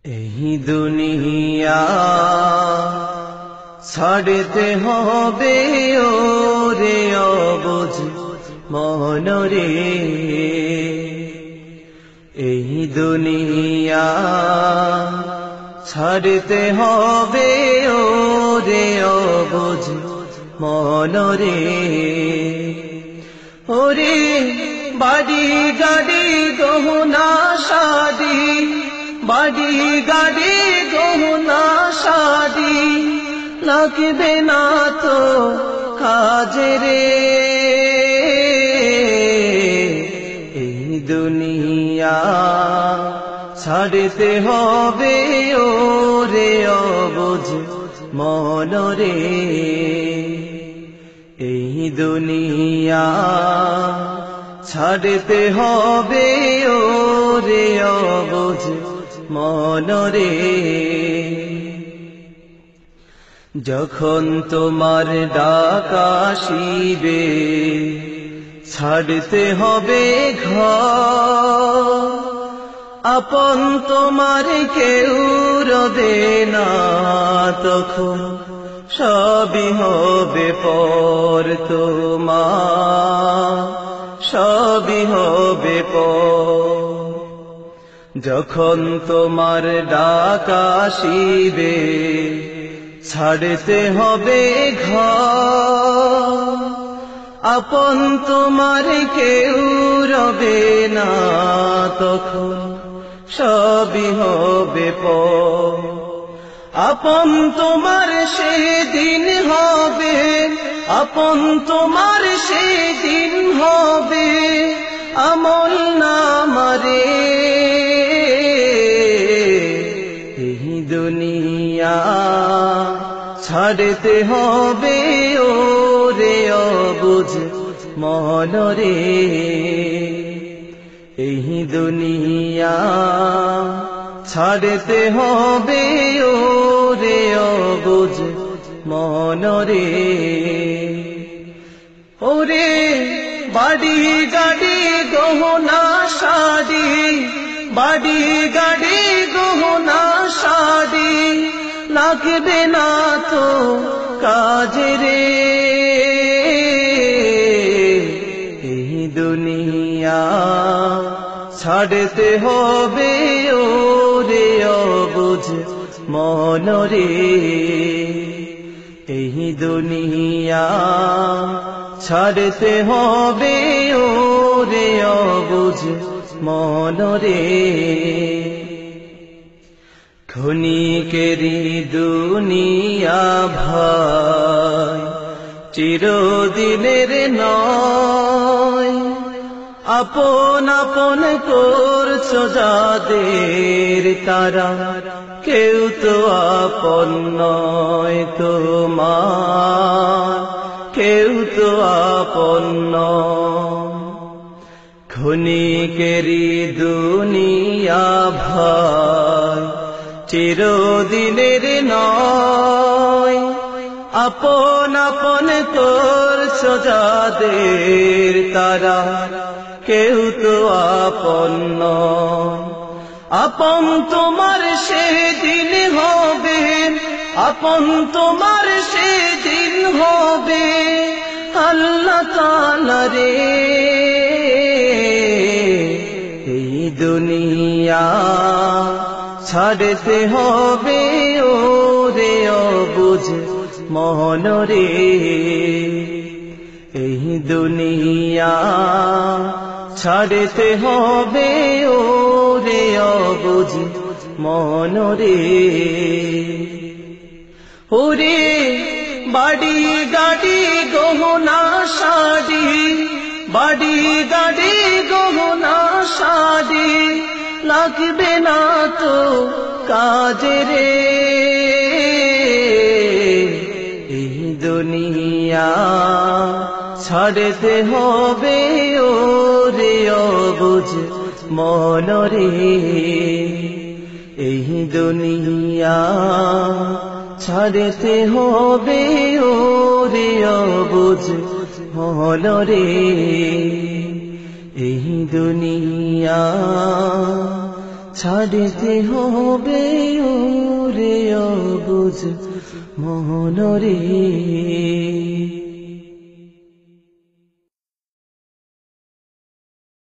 এই দুনিয়া ছাড়তে হবে ওরে অবুঝ মনরে। এই দুনিয়া ছাড়তে হবে ওরে অবুঝ মনরে। ওরে বাড়ি গাড়ি গহনা শাদি, বাড়ি গাড়ি গহনা শাদি লাগবে না তো কাজে রে। এই দুনিয়া ছাড়তে হবে ওরে অবুঝ মনরে। এই দুনিয়া ছাড়তে হবে ওরে অবুঝ মনরে। যখন তোমার ডাক আসিবে ছাড়তে হবে ঘর, আপন তোমার কেউ রবে না তখন সবই হবে পর তোমার, সবই হবে পর। যখন তোমার ডাক আসিবে ছাড়তে হবে ঘর, আপন তোমার কেউ রবে না তখন সবই হবে পর। আপন তোমার সেদিন হবে, আপন তোমার সেদিন হবে আমল নামারে। এই দুনিয়া ছাড়তে হবে ওরে অবুঝ মনরে। এই দুনিয়া ছাড়তে হবে ওরে অবুঝ মনরে। ওরে বাড়ি গাড়ি গহনা শাদি, বাড়ি গাড়ি গহনা শাদি লাগবে না তো কাজে রে। এই দুনিয়া ছাড়তে হবে ওরে অবুঝ মনরে। এই দুনিয়া ছাড়তে হবে ওরে অবুঝ মনরে। ক্ষণিকেরই দুনিয়া ভাই চিরদিনের নয়, আপন আপন করছো যাদের তারা কেউ তো আপন নয় তোমার, কেউ তো আপন নয়। ক্ষণিকেরই দুনিয়া ভাই চিরদিনের নয়, আপন আপন করছো যাদের তারা কেউ তো আপন নয়। আপন তোমার সেদিন হবে, আপন তোমার সেদিন হবে আল্লাহ তাআলা রে। এই দুনিয়া ছাড়তে হবে ওরে অবুঝ মনরে। এই দুনিয়া ছাড়তে হবে ওরে অবুঝ মনরে। ওরে বাড়ি গাড়ি গহনা শাদি, বাড়ি গাড়ি গহনা শাদি লাগবে না তো কাজে রে। এই দুনিয়া ছাড়তে হবে ওরে অবুঝ মনরে। এই দুনিয়া ছাড়তে হবে ওরে অবুঝ মনরে। এই দুনিয়া ছাড়তে হবে ওরে অবুঝ মনরে।